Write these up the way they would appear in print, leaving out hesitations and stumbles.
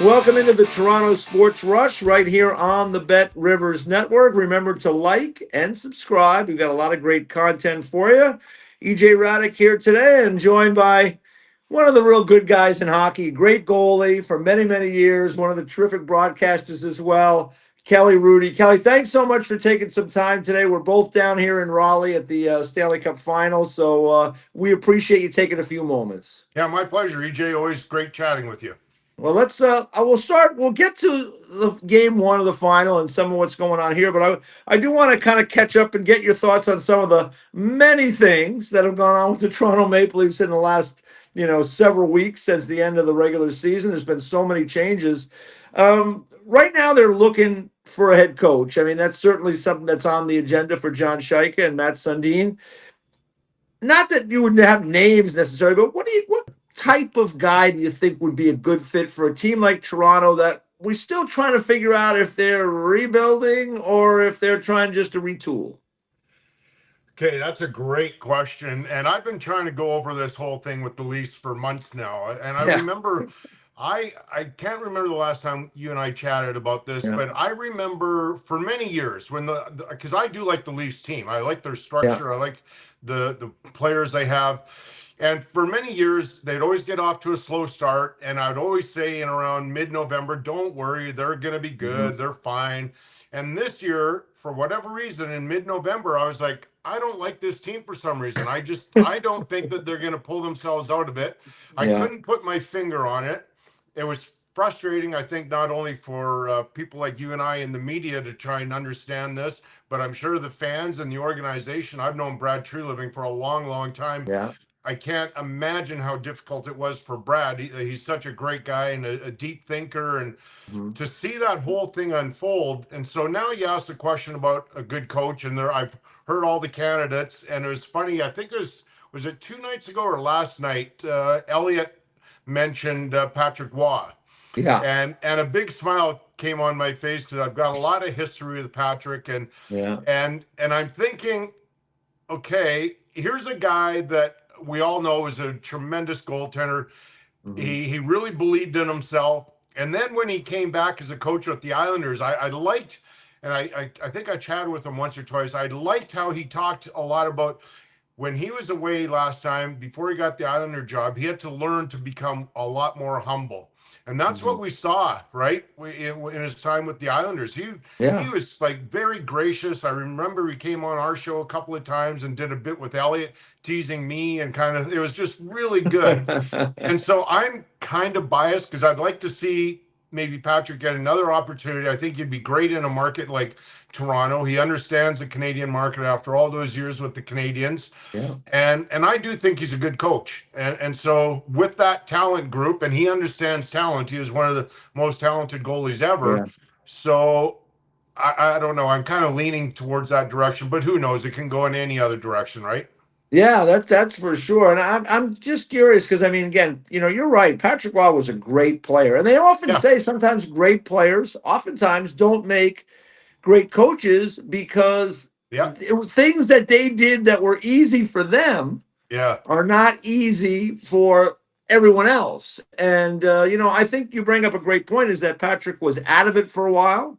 Welcome into the Toronto Sports Rush right here on the Bet Rivers Network. Remember to like and subscribe. We've got a lot of great content for you. EJ Hradek here today and joined by one of the real good guys in hockey, great goalie for many, many years, one of the terrific broadcasters as well, Kelly Hrudey. Kelly, thanks so much for taking some time today. We're both down here in Raleigh at the Stanley Cup Finals, so we appreciate you taking a few moments. Yeah, my pleasure, EJ. Always great chatting with you. Well, I will start. We'll get to the game one of the final and some of what's going on here, but I do want to kind of catch up and get your thoughts on some of the many things that have gone on with the Toronto Maple Leafs in the last, several weeks since the end of the regular season. There's been so many changes. Right now, they're looking for a head coach. I mean, that's certainly something that's on the agenda for John Scheike and Matt Sundin. Not that you would have names necessarily, but what type of guy do you think would be a good fit for a team like Toronto that we're still trying to figure out if they're rebuilding or if they're trying just to retool? Okay, that's a great question. And I've been trying to go over this whole thing with the Leafs for months now. And I remember, I can't remember the last time you and I chatted about this, but I remember for many years when because I do like the Leafs team. I like their structure. I like the players they have. And for many years, they'd always get off to a slow start. And I'd always say in around mid-November, don't worry, they're going to be good. They're fine. And this year, for whatever reason, in mid-November, I was like, I don't like this team for some reason. I don't think that they're going to pull themselves out of it. I couldn't put my finger on it. It was frustrating, I think, not only for people like you and I in the media to try and understand this, but I'm sure the fans and the organization. I've known Brad Treliving for a long, long time. Yeah. I can't imagine how difficult it was for Brad. He's such a great guy and a deep thinker, and to see that whole thing unfold. And so now you asked a question about a good coach, and I've heard all the candidates, and it was funny. I think was it 2 nights ago or last night? Elliot mentioned Patrick Waugh, and a big smile came on my face because I've got a lot of history with Patrick, and I'm thinking, okay, here's a guy that we all know is a tremendous goaltender. He really believed in himself. And then when he came back as a coach with the Islanders, I liked, and I think I chatted with him once or twice. I liked how he talked a lot about when he was away last time, before he got the Islander job, he had to learn to become a lot more humble. And that's what we saw, right? In his time with the Islanders. He was like very gracious. I remember he came on our show a couple of times and did a bit with Elliot, teasing me, and it was just really good. And so I'm kind of biased because I'd like to see maybe Patrick get another opportunity. I think he'd be great in a market like Toronto. He understands the Canadian market after all those years with the Canadians. And I do think he's a good coach. And so with that talent group, and he understands talent, he is one of the most talented goalies ever. So I don't know. I'm kind of leaning towards that direction, but who knows? It can go in any other direction, right? Yeah, that's for sure. And I'm just curious because, I mean, again, you're right. Patrick Waugh was a great player. And they often say sometimes great players oftentimes don't make great coaches because things that they did that were easy for them are not easy for everyone else. And, I think you bring up a great point is that Patrick was out of it for a while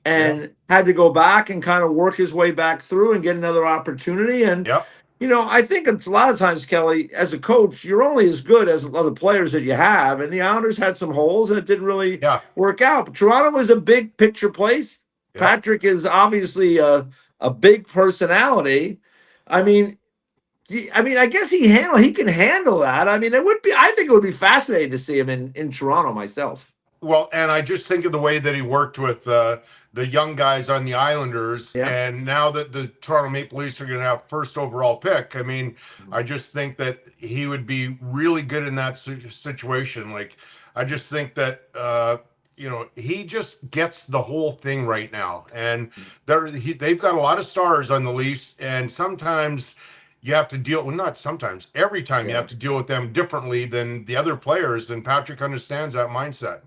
and had to go back and kind of work his way back through and get another opportunity. And I think it's a lot of times, Kelly, as a coach, you're only as good as the other players that you have. And the Islanders had some holes, and it didn't really work out. But Toronto was a big picture place. Patrick is obviously a big personality. I guess he can handle that. I mean, I think it would be fascinating to see him in Toronto myself. Well, and I just think of the way that he worked with the young guys on the Islanders, and now that the Toronto Maple Leafs are going to have first overall pick, I mean, I just think that he would be really good in that situation. Like, I just think that he just gets the whole thing right now, and they've got a lot of stars on the Leafs, and sometimes you have to deal, well, not sometimes, every time you have to deal with them differently than the other players, and Patrick understands that mindset.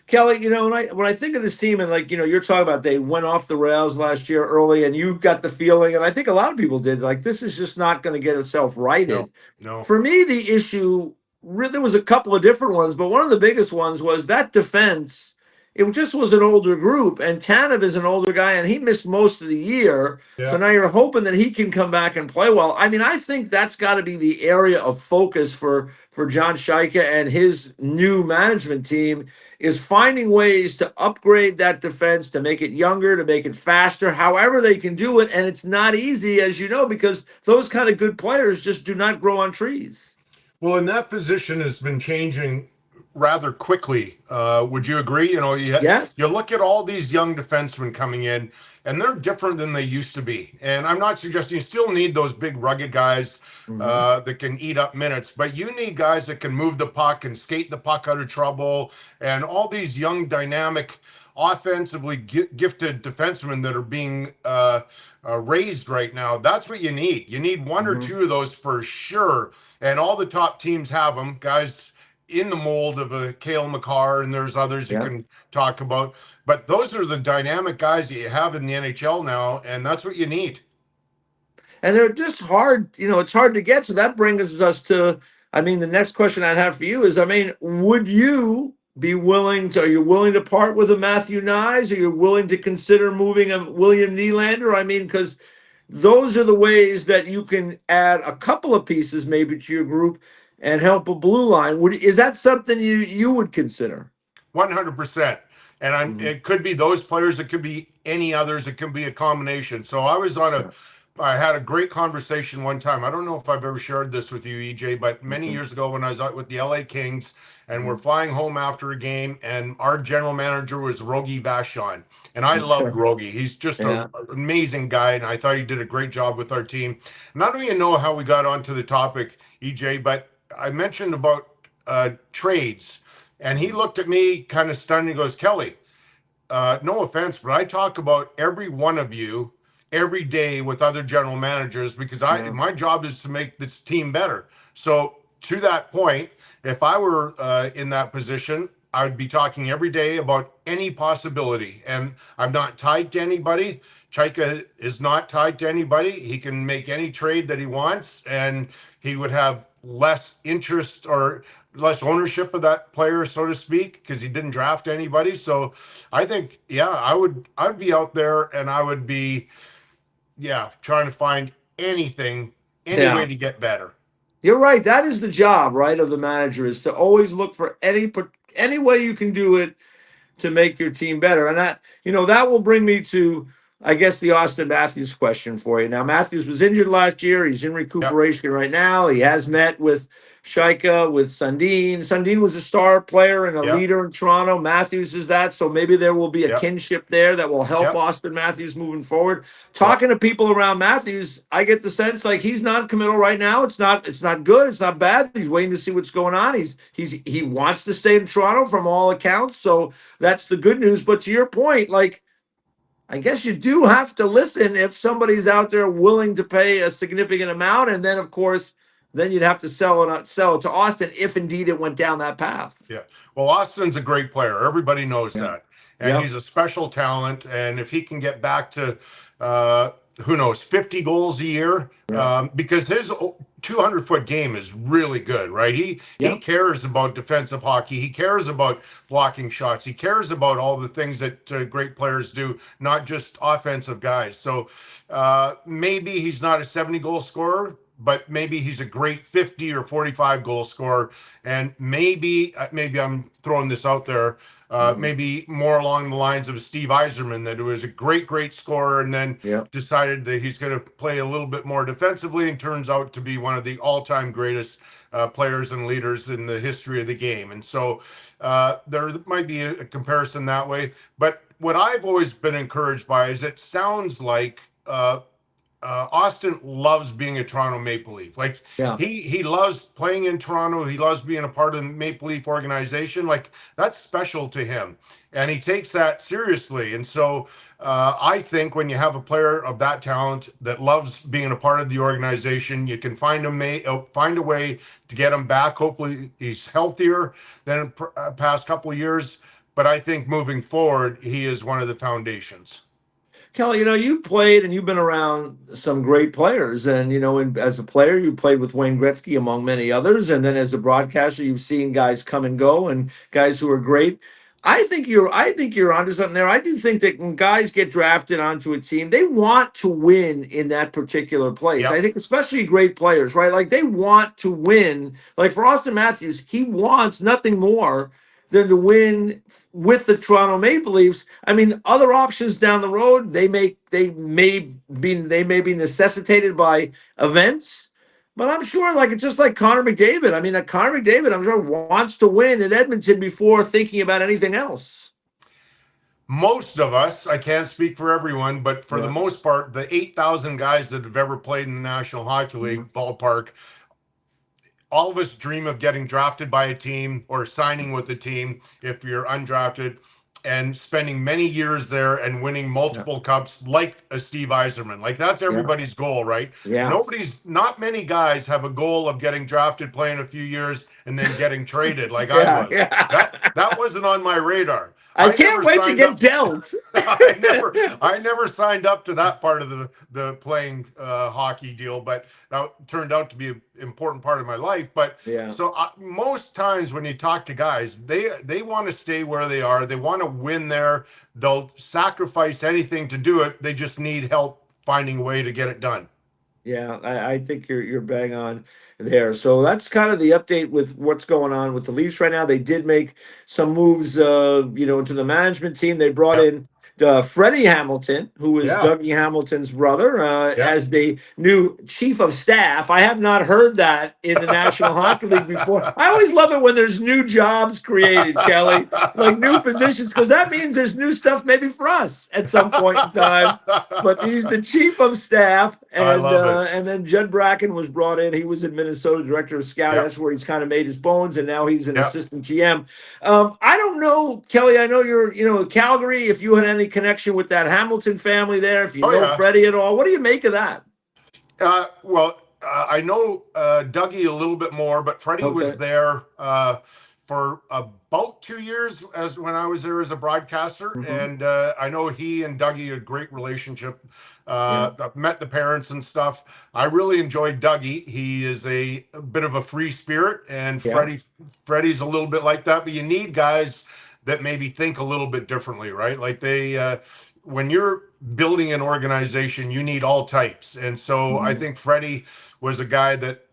Kelly, when I think of this team and you're talking about they went off the rails last year early and you got the feeling, and I think a lot of people did, like this is just not going to get itself righted. No. For me, the issue there was a couple of different ones, but one of the biggest ones was that defense. It just was an older group, and Tanev is an older guy, and he missed most of the year. So Yeah. now you're hoping that he can come back and play well. I mean, I think that's got to be the area of focus for John Shaika and his new management team is finding ways to upgrade that defense, to make it younger, to make it faster, however they can do it. And it's not easy, as you know, because those kind of good players just do not grow on trees. Well, and that position has been changing rather quickly. Would you agree? You Yes. look at all these young defensemen coming in, and they're different than they used to be. And I'm not suggesting you still need those big rugged guys Mm-hmm. that can eat up minutes, but you need guys that can move the puck and skate the puck out of trouble. And all these young, dynamic, offensively gifted defensemen that are being raised right now. That's what you need. You need one or Mm-hmm. two of those for sure. And all the top teams have them, guys in the mold of a Cale Makar, and there's others you Yeah. can talk about. But those are the dynamic guys that you have in the NHL now, and that's what you need. And they're just hard, it's hard to get. So that brings us to, I mean, the next question I'd have for you is, I mean, would you be willing to, are you willing to part with a Matthew Nyes? Are you willing to consider moving a William Nylander? I mean, because those are the ways that you can add a couple of pieces maybe to your group and help a blue line. Is that something you would consider? 100%. And Mhm. it could be those players, it could be any others, it could be a combination. So Yeah. I had a great conversation one time. I don't know if I've ever shared this with you, EJ, but many Mhm. years ago when I was out with the LA Kings and we're Mhm. flying home after a game, and our general manager was Rogie Vachon. And I loved Okay. Rogie. He's just an Yeah. amazing guy, and I thought he did a great job with our team. And I don't even know how we got onto the topic, EJ, but I mentioned about trades. And he Mhm. looked at me kind of stunned and goes, Kelly, no offense, but I talk about every one of you every day with other general managers because Yeah. my job is to make this team better. So to that point, if I were in that position, I would be talking every day about any possibility. And I'm not tied to anybody. Chaika is not tied to anybody. He can make any trade that he wants, and he would have less interest or less ownership of that player, so to speak, because he didn't draft anybody. So I think, yeah, I'd be out there and I would be, yeah, trying to find anything, any way Yeah. to get better. You're right. That is the job, right, of the manager is to always look for any way you can do it to make your team better. And that will bring me to, I guess, the Auston Matthews question for you. Now, Matthews was injured last year. He's in Yep, recuperation right now. He has met with Shaika, with Sundin. Sundin was a star player and a yep, leader in Toronto. Matthews is that. So maybe there will be a yep, kinship there that will help yep, Auston Matthews moving forward. yep, Talking to people around Matthews, I get the sense like he's non-committal right now. It's not good. It's not bad. He's waiting to see what's going on. He wants to stay in Toronto from all accounts. So that's the good news. But to your point, like, I guess you do have to listen if somebody's out there willing to pay a significant amount, and then of course, then you'd have to sell it to Auston if indeed it went down that path. yeah. Well, Austin's a great player. Everybody knows Yeah. that. And Yep. he's a special talent. And if he can get back to, who knows, 50 goals a year, Yeah. because his 200-foot game is really good, right? He Yep. cares about defensive hockey. He cares about blocking shots. He cares about all the things that great players do, not just offensive guys. So maybe he's not a 70 goal scorer, but maybe he's a great 50 or 45 goal scorer. And maybe I'm throwing this out there, Mhm. maybe more along the lines of Steve Yzerman, that was a great scorer and then Yep. decided that he's going to play a little bit more defensively and turns out to be one of the all-time greatest players and leaders in the history of the game. And so there might be a comparison that way. But what I've always been encouraged by is it sounds like Austin loves being a Toronto Maple Leaf. Like Yeah. he loves playing in Toronto. He loves being a part of the Maple Leaf organization. Like that's special to him, and he takes that seriously. And so I think when you have a player of that talent that loves being a part of the organization, you can find a way to get him back. Hopefully, he's healthier than past couple of years. But I think moving forward, he is one of the foundations. Kelly, you played and you've been around some great players. And, as a player, you played with Wayne Gretzky, among many others. And then as a broadcaster, you've seen guys come and go and guys who are great. I think you're onto something there. I do think that when guys get drafted onto a team, they want to win in that particular place. I Yep. think especially great players, right? Like they want to win. Like for Auston Matthews, he wants nothing more than to win with the Toronto Maple Leafs. I mean, other options down the road, they may be necessitated by events. But I'm sure, like it's just like Connor McDavid. I mean, Connor McDavid, I'm sure wants to win in Edmonton before thinking about anything else. Most of us, I can't speak for everyone, but for the Yeah. most part, the 8,000 guys that have ever played in the National Hockey League ballpark, all of us dream of getting drafted by a team or signing with a team if you're undrafted and spending many years there and winning Yeah. multiple cups like a Steve Yzerman. Like that's Yeah. everybody's goal, right? Yeah. Not many guys have a goal of getting drafted, playing a few years, and then getting traded like I Yeah. was. Yeah. That wasn't on my radar. I I can't never wait to signed get up. dealt. I never signed up to that part of the playing hockey deal, but that turned out to be an important part of my life. But Yeah. so most times when you talk to guys, they want to stay where they are. They want to win there. They'll sacrifice anything to do it. They just need help finding a way to get it done. Yeah, I think you're bang on there. So that's kind of the update with what's going on with the Leafs right now. They did make some moves, into the management team. They brought Yep. in Freddie Hamilton, who is Yeah. Dougie Hamilton's brother, Yep. as the new chief of staff. I have not heard that in the National Hockey League before. I always love it when there's new jobs created, Kelly, like new positions, because that means there's new stuff maybe for us at some point in time. But he's the chief of staff, I and love it. and then Judd Bracken was brought in. He was in Minnesota, director of scouting. Yep. That's where he's kind of made his bones, and now he's an Yep. assistant GM. I don't know, Kelly. I know you're, Calgary. If you had any connection with that Hamilton family there, if you Oh, know yeah. Freddie at all, what do you make of that? I know Dougie a little bit more, but Freddie was Okay. there for about 2 years as when I was there as a broadcaster, Mhm. and I know he and Dougie had a great relationship. Yeah. I've met the parents and stuff. I really enjoyed Dougie. He is a bit of a free spirit, and Yeah. Freddie's a little bit like that. But you need guys that maybe think a little bit differently, right? Like when you're building an organization, you need all types. And so I Mhm. think Freddie was a guy that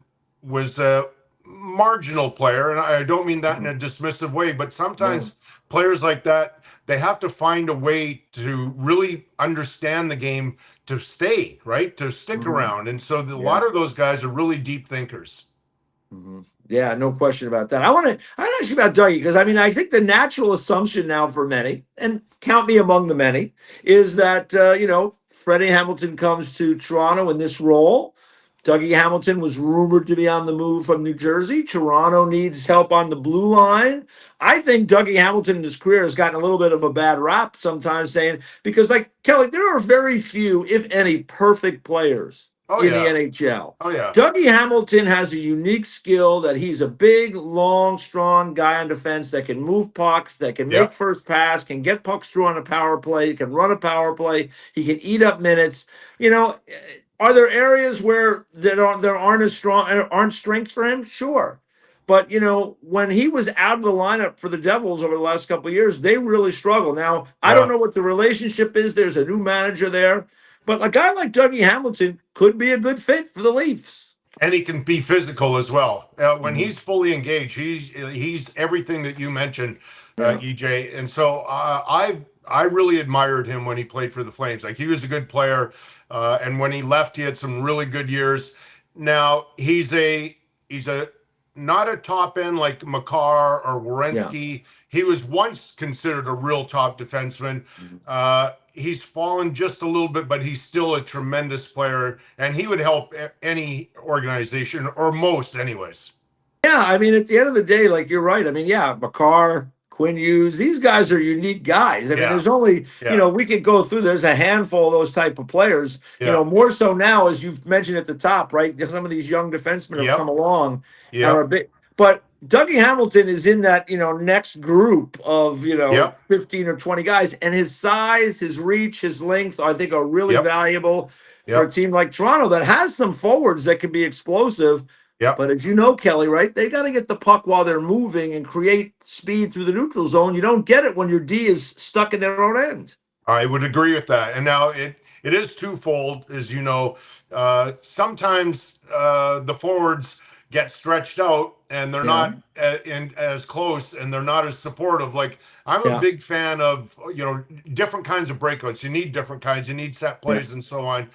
was a marginal player. And I don't mean that in a dismissive way, but No. sometimes players like that, they have to find a way to really understand the game to stay, right? To stick Mhm. around. And so a Yeah. lot of those guys are really deep thinkers. Yeah, no question about that. I ask you about Dougie because I mean I think the natural assumption now for many, and count me among the many, is that Freddie Hamilton comes to Toronto in this role. Dougie Hamilton was rumored to be on the move from New Jersey. Toronto needs help on the blue line. I think Dougie Hamilton in his career has gotten a little bit of a bad rap sometimes, saying because like Kelly, there are very few, if any, perfect players Oh, in the yeah. NHL. Oh, yeah. Dougie Hamilton has a unique skill that he's a big, long, strong guy on defense that can move pucks, that can make Yep. first pass, can get pucks through on a power play, can run a power play, he can eat up minutes. Are there areas where there aren't strengths for him? Sure. But when he was out of the lineup for the Devils over the last couple of years, they really struggle. Now, I don't Yeah. know what the relationship is. There's a new manager there. But a guy like Dougie Hamilton could be a good fit for the Leafs. And he can be physical as well. When Mhm. he's fully engaged, he's everything that you mentioned, Yeah. EJ. And so I really admired him when he played for the Flames. Like he was a good player, and when he left, he had some really good years. Now he's a not a top end like Makar or Yeah. Werenski. He was once considered a real top defenseman. Mhm. He's fallen just a little bit, but he's still a tremendous player, and he would help any organization or most, anyways. Yeah, I mean, at the end of the day, like you're right. I mean, yeah, Makar, Quinn Hughes, these guys are unique guys. I mean, Yeah, there's only, yeah, we could go through, there's a handful of those type of players, yeah, more so now, as you've mentioned at the top, right? Some of these young defensemen have yep, come along and are yep, big. But Dougie Hamilton is in that, next group of, Yep. 15 or 20 guys. And his size, his reach, his length, I think are really Yep. valuable for a Yep. team like Toronto that has some forwards that can be explosive. Yep. But as you know, Kelly, right? They got to get the puck while they're moving and create speed through the neutral zone. You don't get it when your D is stuck in their own end. I would agree with that. And now it is twofold, as you know. Sometimes the forwards get stretched out and they're Yeah. not as close and they're not as supportive. Like I'm a Yeah. big fan of different kinds of breakouts. You need different kinds. You need set Yeah. plays and so on.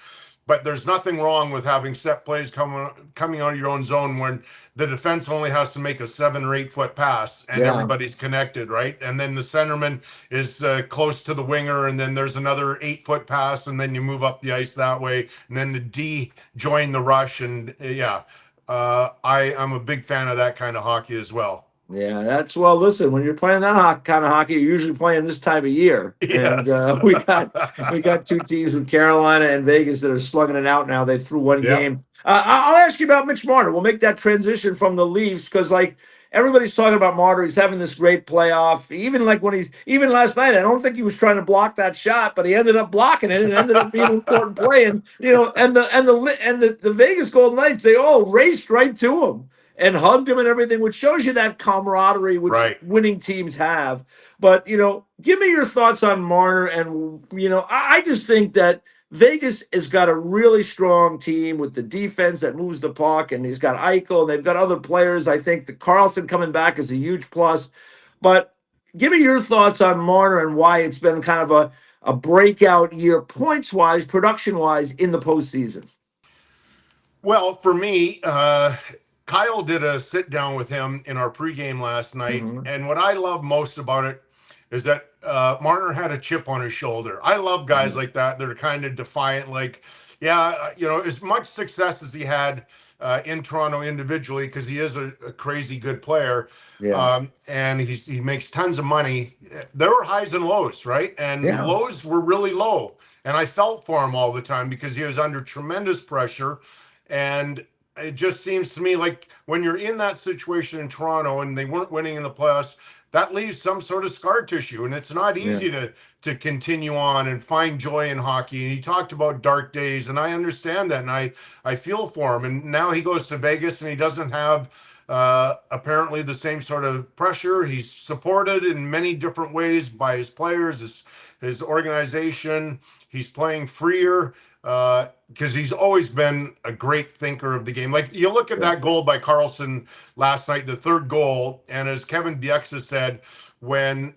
But there's nothing wrong with having set plays coming out of your own zone when the defense only has to make a 7 or 8 foot pass and Yeah. everybody's connected, right? And then the centerman is close to the winger, and then there's another 8 foot pass, and then you move up the ice that way, and then the D join the rush, and I'm a big fan of that kind of hockey as well. Yeah, well. Listen, when you're playing that kind of hockey, you're usually playing this time of year, and Yes. we got two teams with Carolina and Vegas that are slugging it out now. They threw one Yep. game. I'll ask you about Mitch Marner. We'll make that transition from the Leafs because, like, everybody's talking about Marner. He's having this great playoff. Even like even last night, I don't think he was trying to block that shot, but he ended up blocking it and ended up being an important play. And the Vegas Golden Knights, they all raced right to him and hugged him and everything, which shows you that camaraderie which Right. winning teams have. But, give me your thoughts on Marner. And, I just think that Vegas has got a really strong team with the defense that moves the puck, and he's got Eichel, and they've got other players. I think the Carlson coming back is a huge plus. But give me your thoughts on Marner and why it's been kind of a breakout year, points-wise, production-wise, in the postseason. Well, for me, Kyle did a sit down with him in our pregame last night, Mm-hmm. and what I love most about it is that Marner had a chip on his shoulder. I love guys like that. They're kind of defiant. Like, yeah, as much success as he had in Toronto individually, because he is a crazy good player, Yeah. and he makes tons of money. There were highs and lows, right? And Yeah. lows were really low, and I felt for him all the time because he was under tremendous pressure. And it just seems to me like when you're in that situation in Toronto and they weren't winning in the playoffs, that leaves some sort of scar tissue, and it's not easy to continue on and find joy in hockey. And he talked about dark days, and I understand that, and I feel for him. And now he goes to Vegas, and he doesn't have apparently the same sort of pressure. He's supported in many different ways by his players, his organization. He's playing freer because he's always been a great thinker of the game. Like you look at that goal by Carlson last night, the third goal, and as Kevin Bieksa said, when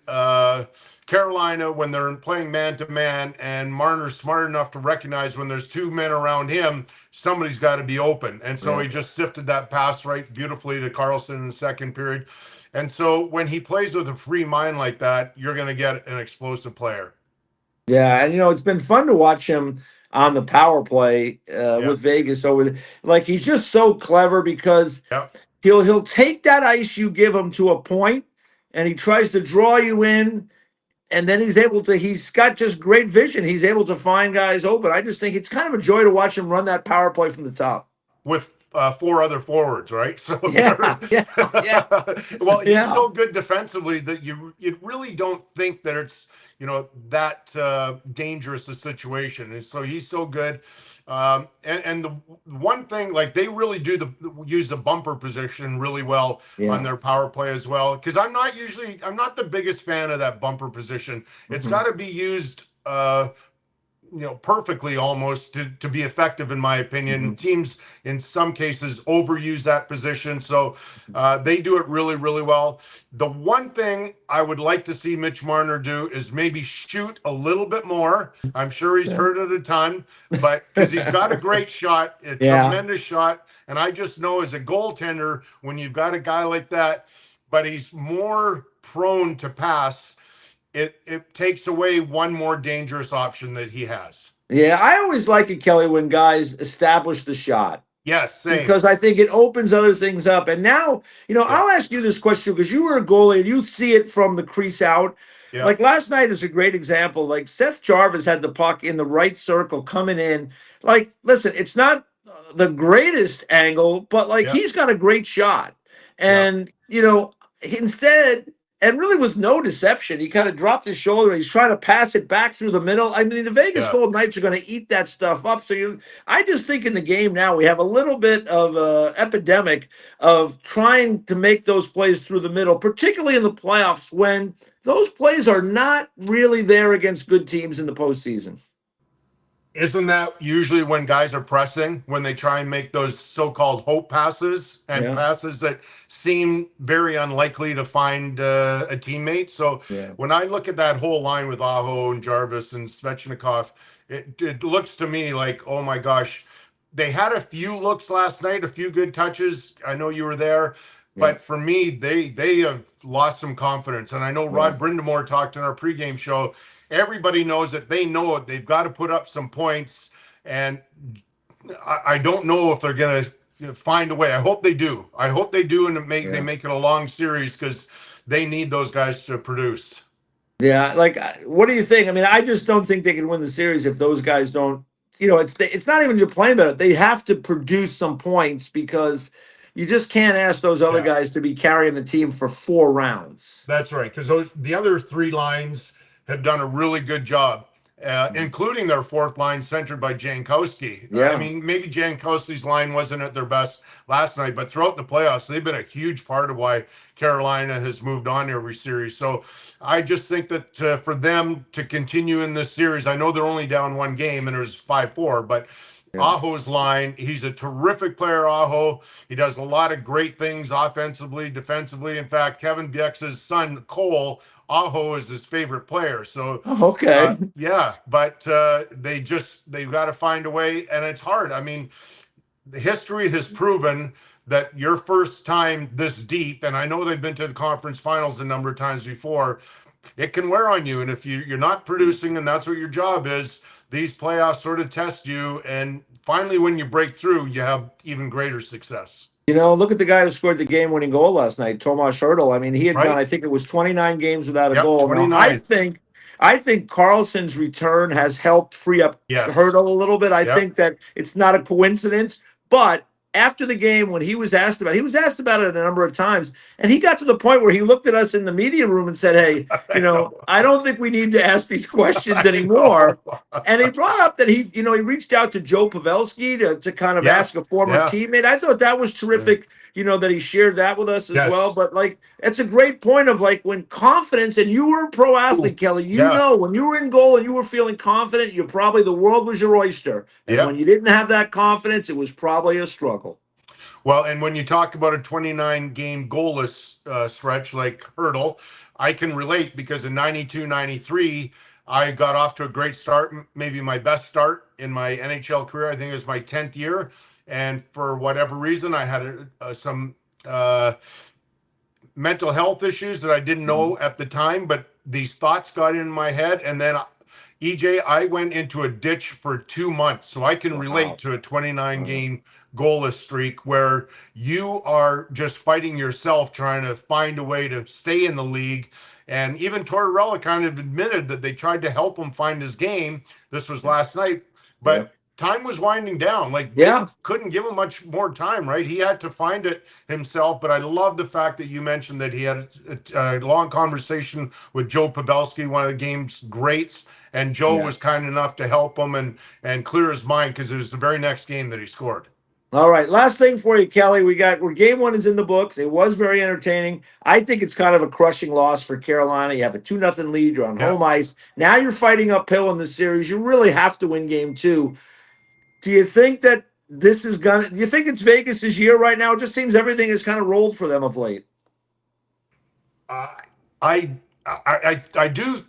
Carolina, when they're playing man-to-man and Marner's smart enough to recognize when there's two men around him, somebody's got to be open. And so he just sifted that pass right beautifully to Carlson in the second period. And so when he plays with a free mind like that, you're going to get an explosive player. Yeah, and it's been fun to watch him on the power play with Vegas like he's just so clever because he'll take that ice you give him to a point and he tries to draw you in, and then he's got just great vision. He's able to find guys open. I just think it's kind of a joy to watch him run that power play from the top. With 4 other forwards, right? So yeah. Well, he's so good defensively that you really don't think that it's that dangerous a situation. And so he's so good. And the one thing, like they really do use the bumper position really well on their power play as well. Because I'm not the biggest fan of that bumper position. It's got to be used perfectly almost to be effective, in my opinion. Teams in some cases overuse that position, so they do it really, really well. The one thing I would like to see Mitch Marner do is maybe shoot a little bit more. I'm sure he's heard it a ton, but because he's got a great shot, a tremendous shot, and I just know as a goaltender, when you've got a guy like that, but he's more prone to pass, it takes away one more dangerous option that he has. Yeah, I always like it, Kelly, when guys establish the shot. Yes, same. Because I think it opens other things up. And now, I'll ask you this question because you were a goalie and you see it from the crease out. Yeah. Like last night is a great example. Like Seth Jarvis had the puck in the right circle coming in. Like, listen, it's not the greatest angle, but he's got a great shot. Yeah. And, instead, and really with no deception, he kind of dropped his shoulder. He's trying to pass it back through the middle. I mean, the Vegas Yeah. Golden Knights are going to eat that stuff up. So I just think in the game now we have a little bit of an epidemic of trying to make those plays through the middle, particularly in the playoffs when those plays are not really there against good teams in the postseason. Isn't that usually when guys are pressing, when they try and make those so-called hope passes and passes that seem very unlikely to find a teammate? So when I look at that whole line with Aho and Jarvis and Svechnikov, it looks to me like, oh my gosh, they had a few looks last night, a few good touches. I know you were there. But for me, they have lost some confidence. And I know Rod Brindamore talked in our pregame show. Everybody knows that they know it. They've got to put up some points. And I don't know if they're going to find a way. I hope they do. I hope they do, and they make it a long series because they need those guys to produce. Yeah, like, what do you think? I mean, I just don't think they can win the series if those guys don't. It's not even just playing better. They have to produce some points because you just can't ask those other guys to be carrying the team for 4 rounds. That's right, because the other 3 lines have done a really good job, including their 4th line centered by Jankowski. Yeah. I mean, maybe Jankowski's line wasn't at their best last night, but throughout the playoffs, they've been a huge part of why Carolina has moved on every series. So I just think that for them to continue in this series, I know they're only down 1 game and there's 5-4, but Aho's line, he's a terrific player, Aho. He does a lot of great things offensively, defensively. In fact, Kevin Bieksa's son, Cole, Aho is his favorite player. So, but they've got to find a way, and it's hard. I mean, the history has proven that your first time this deep, and I know they've been to the conference finals a number of times before, it can wear on you. And if you're not producing, and that's what your job is, these playoffs sort of test you. And finally, when you break through, you have even greater success. Look at the guy who scored the game-winning goal last night, Tomas Hrudey. I mean, he had gone, I think it was 29 games without a goal. 29. Now, I think Carlson's return has helped free up Hrudey a little bit. I think that it's not a coincidence, but after the game, when he was asked about it a number of times, and he got to the point where he looked at us in the media room and said, hey, I don't think we need to ask these questions anymore. And he brought up that he reached out to Joe Pavelski to kind of ask a former teammate. I thought that was terrific, that he shared that with us as well. But, it's a great point of, when confidence, and you were a pro athlete, Kelly, when you were in goal and you were feeling confident, the world was your oyster. And when you didn't have that confidence, it was probably a struggle. Well, and when you talk about a 29-game goalless stretch like Hrudey, I can relate because in 92-93, I got off to a great start, maybe my best start in my NHL career. I think it was my 10th year. And for whatever reason, I had some mental health issues that I didn't know at the time, but these thoughts got in my head. And then, EJ, I went into a ditch for 2 months. So I can relate to a 29-game goalless streak where you are just fighting yourself, trying to find a way to stay in the league. And even Tortorella kind of admitted that they tried to help him find his game. This was last night, but time was winding down. They couldn't give him much more time, right? He had to find it himself. But I love the fact that you mentioned that he had a long conversation with Joe Pavelski, one of the game's greats. And Joe was kind enough to help him and clear his mind because it was the very next game that he scored. All right, last thing for you, Kelly. We're game 1 is in the books. It was very entertaining. I think it's kind of a crushing loss for Carolina. You have a 2-0 lead. You're on home ice. Now you're fighting uphill in the series. You really have to win game 2. Do you think that this is do you think it's Vegas' year right now? It just seems everything has kind of rolled for them of late. I do.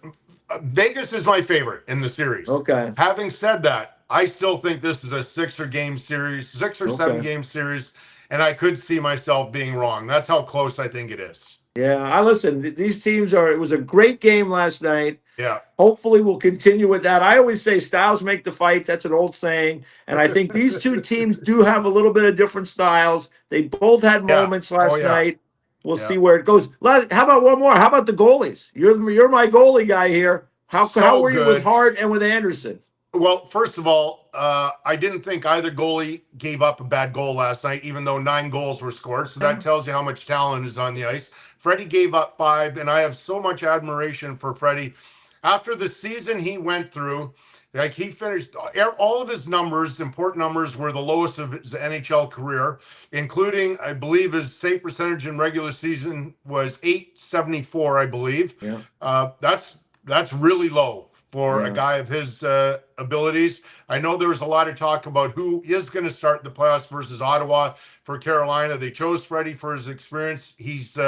Vegas is my favorite in the series. Okay. Having said that, I still think this is a 6 or 7 game series, and I could see myself being wrong. That's how close I think it is. Yeah, I listen. These teams it was a great game last night. Yeah. Hopefully we'll continue with that. I always say styles make the fight. That's an old saying. And I think these two teams do have a little bit of different styles. They both had moments last night. We'll see where it goes. How about one more? How about the goalies? You're my goalie guy here. How were you with Hart and with Anderson? Well, first of all, I didn't think either goalie gave up a bad goal last night, even though 9 goals were scored. So that tells you how much talent is on the ice. Freddie gave up 5, and I have so much admiration for Freddie. After the season he went through, like he finished all of his numbers, important numbers, were the lowest of his NHL career, including, I believe, his save percentage in regular season was .874, I believe. Yeah. That's really low for Yeah. a guy of his abilities. I know there was a lot of talk about who is going to start the playoffs versus Ottawa for Carolina. They chose Freddie for his experience. He's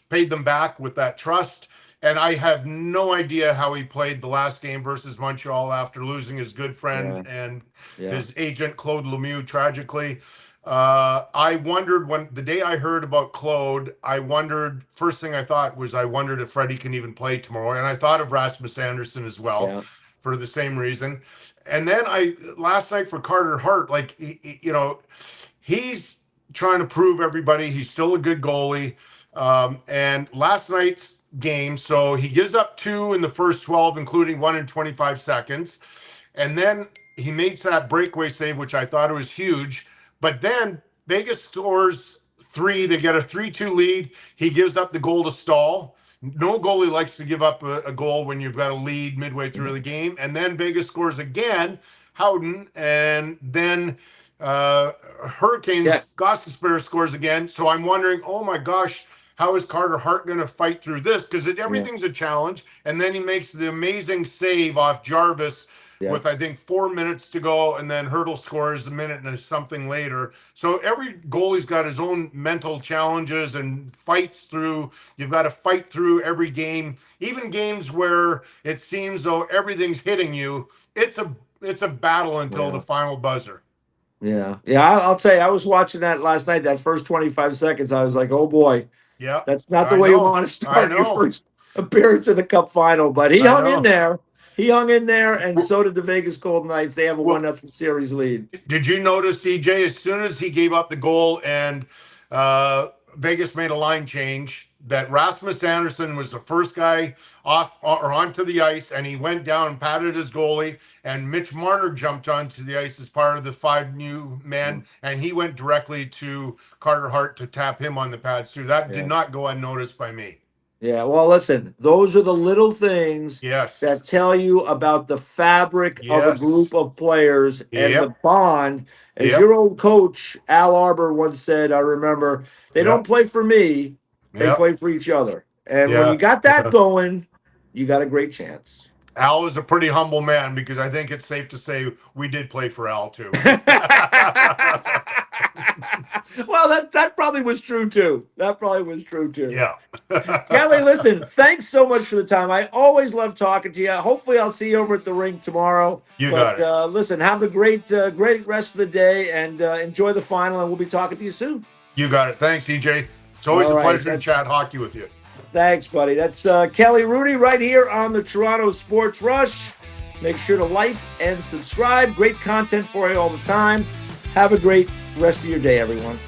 paid them back with that trust. And I have no idea how he played the last game versus Montreal after losing his good friend and his agent, Claude Lemieux, tragically. I wondered when the day I heard about Claude, first thing I thought was, I wondered if Freddie can even play tomorrow. And I thought of Rasmus Anderson as well for the same reason. And then last night for Carter Hart, like, he's trying to prove everybody he's still a good goalie. And last night's game, so he gives up 2 in the first 12, including 1 in 25 seconds. And then he makes that breakaway save, which I thought was huge. But then Vegas scores 3. They get a 3-2 lead. He gives up the goal to Stahl. No goalie likes to give up a goal when you've got a lead midway through the game. And then Vegas scores again, Howden, and then Hurricanes, Gostisbehere scores again. So I'm wondering, oh my gosh, how is Carter Hart going to fight through this? Because everything's a challenge. And then he makes the amazing save off Jarvis with, I think, 4 minutes to go. And then Hurdle scores a minute and something later. So every goalie's got his own mental challenges and fights through. You've got to fight through every game, even games where it seems though everything's hitting you. It's a battle until the final buzzer. Yeah. I'll tell you, I was watching that last night, that first 25 seconds. I was like, oh boy. Yeah, that's not the way you want to start your first appearance in the Cup final. But he hung in there. He hung in there, and so did the Vegas Golden Knights. They have a 1-0 series lead. Did you notice, DJ, as soon as he gave up the goal and Vegas made a line change, that Rasmus Anderson was the first guy off or onto the ice, and he went down and patted his goalie, and Mitch Marner jumped onto the ice as part of the 5 new men, and he went directly to Carter Hart to tap him on the pads too. That did not go unnoticed by me. Yeah, well, listen, those are the little things that tell you about the fabric of a group of players and the bond. As your old coach, Al Arbor, once said, I remember, they don't play for me, they play for each other. And when you got that going, you got a great chance. Al is a pretty humble man, because I think it's safe to say we did play for Al too. Well, that probably was true too. Yeah. Kelly, listen, thanks so much for the time. I always love talking to you. Hopefully I'll see you over at the rink tomorrow. Got it. Listen, have a great rest of the day, and enjoy the final, and we'll be talking to you soon. You got it. Thanks, EJ. It's always a pleasure to chat hockey with you. Thanks, buddy. That's Kelly Hrudey right here on the Toronto Sports Rush. Make sure to like and subscribe. Great content for you all the time. Have a great rest of your day, everyone.